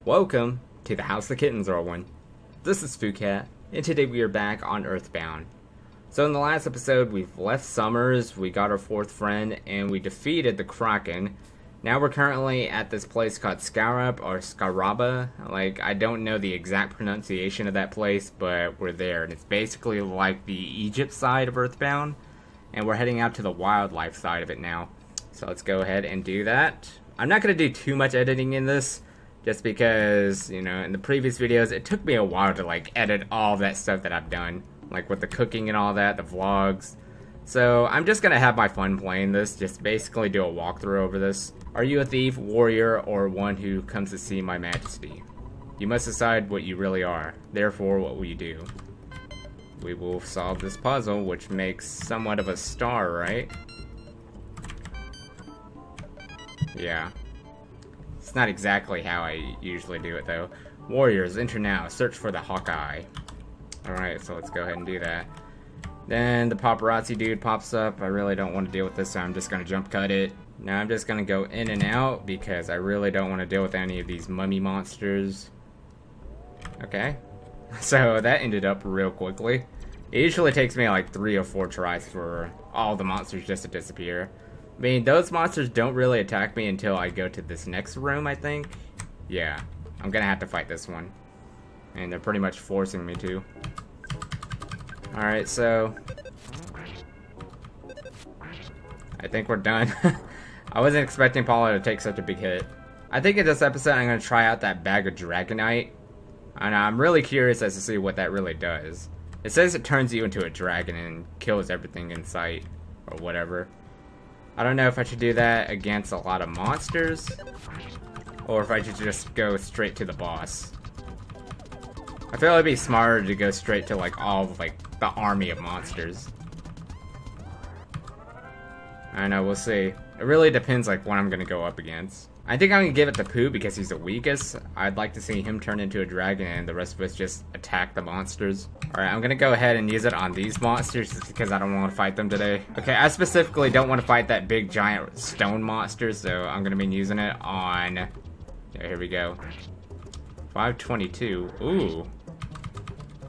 Welcome to the house the kittens are one. This is Fucat, and today we are back on Earthbound. So in the last episode, we've left Summers, we got our fourth friend, and we defeated the Kraken. Now we're currently at this place called Scaraba, or Scaraba. Like, I don't know the exact pronunciation of that place, but we're there. And it's basically like the Egypt side of Earthbound. And we're heading out to the wildlife side of it now. So let's go ahead and do that. I'm not going to do too much editing in this. Just because, you know, in the previous videos, it took me a while to, like, edit all that stuff that I've done. Like, with the cooking and all that, the vlogs. So, I'm just gonna have my fun playing this. Just basically do a walkthrough over this. Are you a thief, warrior, or one who comes to see my majesty? You must decide what you really are. Therefore, what will you do? We will solve this puzzle, which makes somewhat of a star, right? Yeah. It's not exactly how I usually do it, though. Warriors, enter now. Search for the Hawkeye. Alright, so let's go ahead and do that. Then the paparazzi dude pops up. I really don't want to deal with this, so I'm just going to jump cut it. Now I'm just going to go in and out because I really don't want to deal with any of these mummy monsters. Okay. So that ended up real quickly. It usually takes me like 3 or 4 tries for all the monsters just to disappear. I mean, those monsters don't really attack me until I go to this next room, I think. Yeah, I'm gonna have to fight this one. And they're pretty much forcing me to. Alright, so... I think we're done. I wasn't expecting Paula to take such a big hit. I think in this episode I'm gonna try out that bag of Dragonite. And I'm really curious as to see what that really does. It says it turns you into a dragon and kills everything in sight. Or whatever. I don't know if I should do that against a lot of monsters, or if I should just go straight to the boss. I feel it'd be smarter to go straight to like all of like the army of monsters. I don't know, we'll see. It really depends like what I'm gonna go up against. I think I'm gonna give it to Pooh because he's the weakest. I'd like to see him turn into a dragon and the rest of us just attack the monsters. Alright, I'm gonna go ahead and use it on these monsters just because I don't want to fight them today. Okay, I specifically don't want to fight that big giant stone monster, so I'm gonna be using it on... Yeah, here we go. 522. Ooh.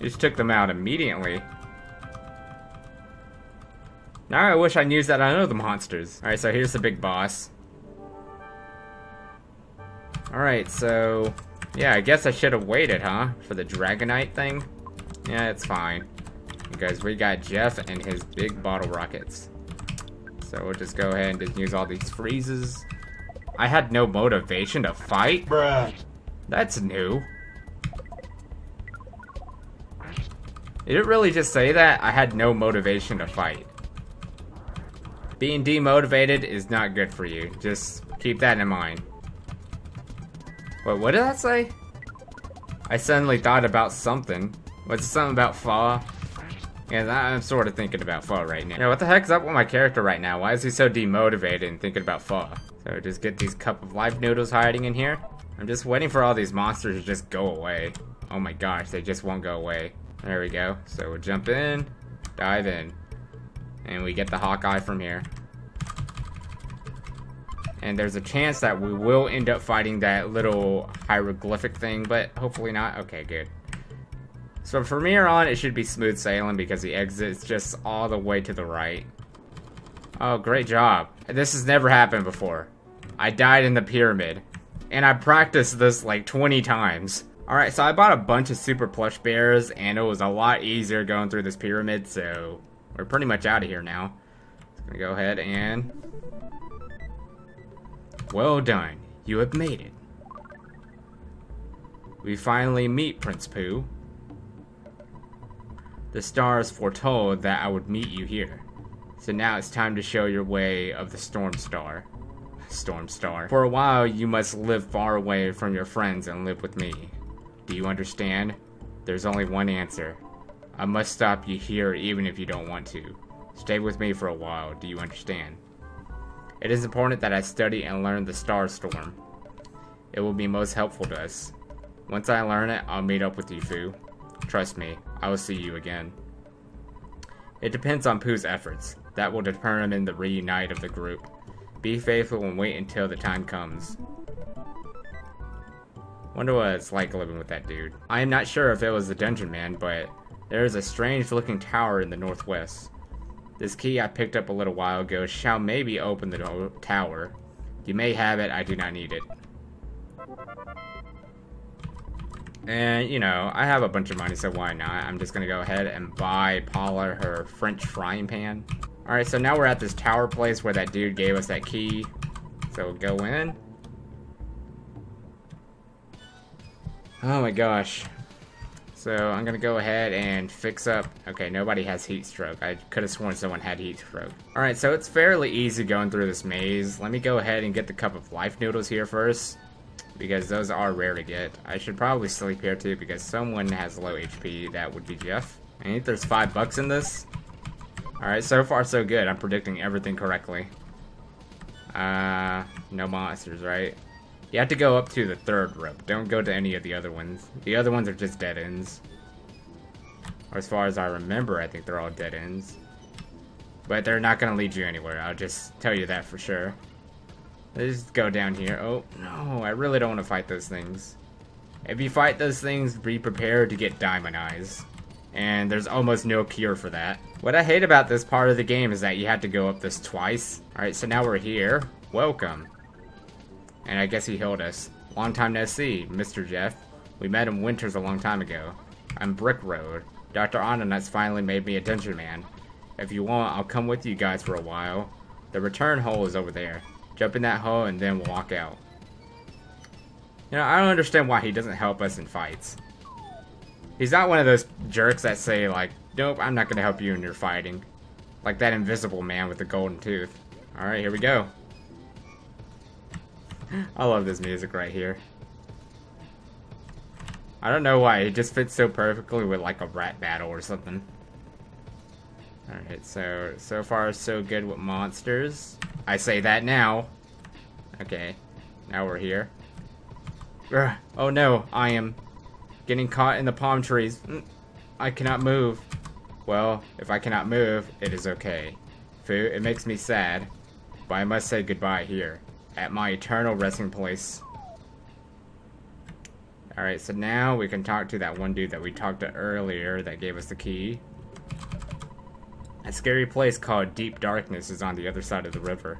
Just took them out immediately. Now I wish I used that on other monsters. Alright, so here's the big boss. Alright, so... Yeah, I guess I should have waited, huh? For the Dragonite thing? Yeah, it's fine. Because we got Jeff and his big bottle rockets. So we'll just go ahead and just use all these freezes. I had no motivation to fight? Bruh. That's new. Did it really just say that? I had no motivation to fight. Being demotivated is not good for you. Just keep that in mind. Wait, what did that say? I suddenly thought about something. Was it something about pho? Yeah, I'm sort of thinking about pho right now. Yeah, what the heck's up with my character right now? Why is he so demotivated and thinking about pho? So just get these cup of life noodles hiding in here. I'm just waiting for all these monsters to just go away. Oh my gosh, they just won't go away. There we go. So we'll jump in, dive in, and we get the Hawkeye from here. And there's a chance that we will end up fighting that little hieroglyphic thing, but hopefully not. Okay, good. So from here on, it should be smooth sailing because the exit's just all the way to the right. Oh, great job. This has never happened before. I died in the pyramid. And I practiced this like 20 times. Alright, so I bought a bunch of super plush bears, and it was a lot easier going through this pyramid, so we're pretty much out of here now. So I'm gonna go ahead and... Well done. You have made it. We finally meet, Prince Pooh. The stars foretold that I would meet you here. So now it's time to show your way of the Storm Star. Storm Star. For a while, you must live far away from your friends and live with me. Do you understand? There's only one answer. I must stop you here even if you don't want to. Stay with me for a while. Do you understand? It is important that I study and learn the Star Storm. It will be most helpful to us. Once I learn it, I'll meet up with you, Pooh. Trust me, I will see you again. It depends on Pooh's efforts. That will determine the reunite of the group. Be faithful and wait until the time comes. Wonder what it's like living with that dude. I am not sure if it was the dungeon man, but there is a strange looking tower in the northwest. This key I picked up a little while ago shall maybe open the tower. You may have it, I do not need it. And, you know, I have a bunch of money, so why not? I'm just gonna go ahead and buy Paula her French frying pan. Alright, so now we're at this tower place where that dude gave us that key. So we'll go in. Oh my gosh. So I'm gonna go ahead and fix up. Okay, nobody has heat stroke. I could have sworn someone had heat stroke. Alright, so it's fairly easy going through this maze. Let me go ahead and get the cup of life noodles here first, because those are rare to get. I should probably sleep here too, because someone has low HP. That would be Jeff. I think there's $5 in this. Alright, so far so good. I'm predicting everything correctly. No monsters, right? You have to go up to the third rope. Don't go to any of the other ones. The other ones are just dead ends. Or as far as I remember, I think they're all dead ends. But they're not going to lead you anywhere. I'll just tell you that for sure. Let's just go down here. Oh, no. I really don't want to fight those things. If you fight those things, be prepared to get diamond eyes. And there's almost no cure for that. What I hate about this part of the game is that you have to go up this twice. Alright, so now we're here. Welcome. And I guess he healed us. Long time no see, Mr. Jeff. We met in Winters a long time ago. I'm Brick Road. Dr. Ananut's finally made me a dungeon man. If you want, I'll come with you guys for a while. The return hole is over there. Jump in that hole and then we'll walk out. You know, I don't understand why he doesn't help us in fights. He's not one of those jerks that say, like, nope, I'm not gonna help you in your fighting. Like that invisible man with the golden tooth. Alright, here we go. I love this music right here. I don't know why, it just fits so perfectly with like a rat battle or something. Alright, so far so good with monsters. I say that now. Okay, now we're here. Urgh, oh no, I am getting caught in the palm trees. I cannot move. Well, if I cannot move, it is okay. It makes me sad, but I must say goodbye here, at my eternal resting place. Alright, so now we can talk to that one dude that we talked to earlier that gave us the key. A scary place called Deep Darkness is on the other side of the river.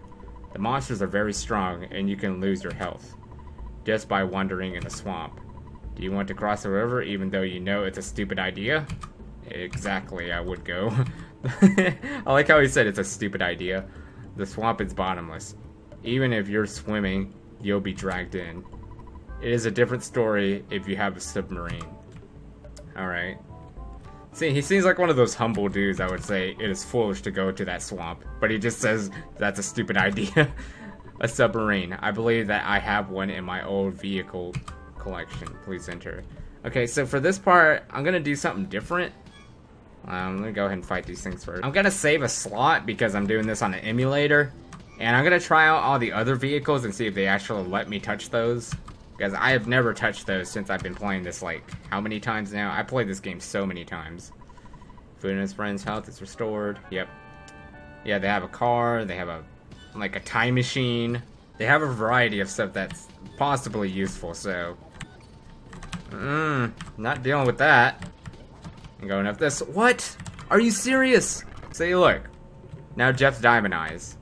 The monsters are very strong, and you can lose your health just by wandering in the swamp. Do you want to cross the river even though you know it's a stupid idea? Exactly, I would go. I like how he said it's a stupid idea. The swamp is bottomless. Even if you're swimming, you'll be dragged in. It is a different story if you have a submarine. Alright. See, he seems like one of those humble dudes. I would say it is foolish to go to that swamp, but he just says that's a stupid idea. A submarine. I believe that I have one in my old vehicle collection. Please enter. Okay, so for this part, I'm gonna do something different. Let me go ahead and fight these things first. I'm gonna save a slot because I'm doing this on an emulator, and I'm gonna try out all the other vehicles and see if they actually let me touch those. Because I have never touched those since I've been playing this, like, how many times now? I played this game so many times. Food and his friend's health is restored. Yep. Yeah, they have a car. They have a, like, a time machine. They have a variety of stuff that's possibly useful, so... not dealing with that. I'm going up this. What? Are you serious? See, look. Now Jeff's diamond eyes.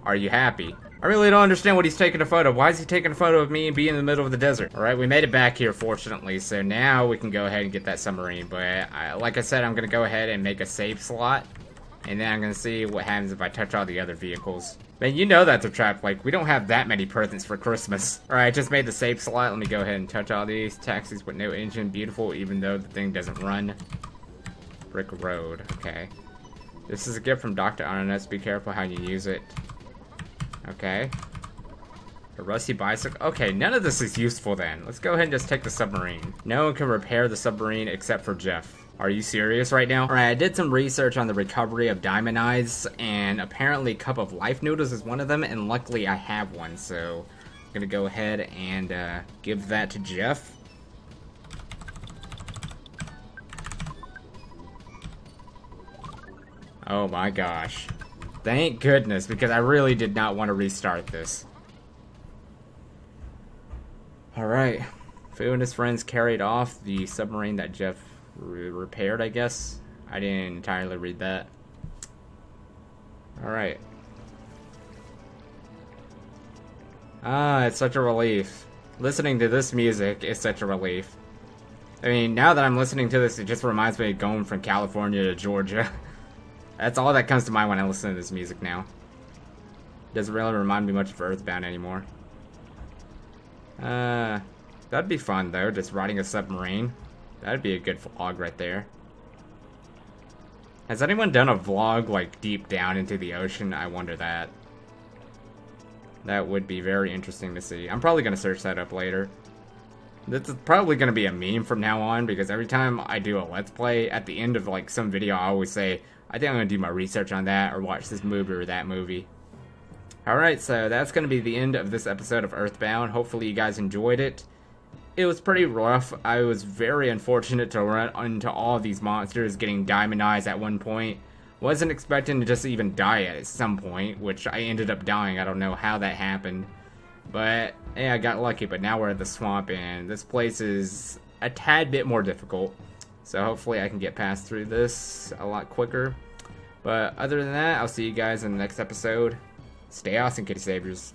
Are you happy? I really don't understand what he's taking a photo of. Why is he taking a photo of me and being in the middle of the desert? Alright, we made it back here, fortunately, so now we can go ahead and get that submarine. But, like I said, I'm going to go ahead and make a save slot. And then I'm going to see what happens if I touch all the other vehicles. Man, you know that's a trap. Like, we don't have that many presents for Christmas. Alright, I just made the save slot. Let me go ahead and touch all these. Taxis with no engine. Beautiful, even though the thing doesn't run. Brick Road. Okay. This is a gift from Dr. Ananas. Be careful how you use it. Okay. A rusty bicycle. Okay, none of this is useful then. Let's go ahead and just take the submarine. No one can repair the submarine except for Jeff. Are you serious right now? Alright, I did some research on the recovery of diamond eyes, and apparently Cup of Life Noodles is one of them, and luckily I have one, so I'm gonna go ahead and give that to Jeff. Oh my gosh. Thank goodness, because I really did not want to restart this. Alright. Fu and his friends carried off the submarine that Jeff repaired, I guess. I didn't entirely read that. Alright. Ah, it's such a relief. Listening to this music is such a relief. I mean, now that I'm listening to this, it just reminds me of going from California to Georgia. That's all that comes to mind when I listen to this music now. Doesn't really remind me much of Earthbound anymore. That'd be fun though, just riding a submarine. That'd be a good vlog right there. Has anyone done a vlog like deep down into the ocean? I wonder that. That would be very interesting to see. I'm probably going to search that up later. This is probably going to be a meme from now on, because every time I do a Let's Play, at the end of like some video, I always say, I think I'm going to do my research on that, or watch this movie or that movie. Alright, so that's going to be the end of this episode of Earthbound. Hopefully you guys enjoyed it. It was pretty rough. I was very unfortunate to run into all of these monsters, getting diamond eyes at one point. Wasn't expecting to just even die at some point, which I ended up dying. I don't know how that happened. But, yeah, I got lucky, but now we're at the swamp, and this place is a tad bit more difficult. So hopefully I can get past through this a lot quicker. But other than that, I'll see you guys in the next episode. Stay awesome, kitty saviors.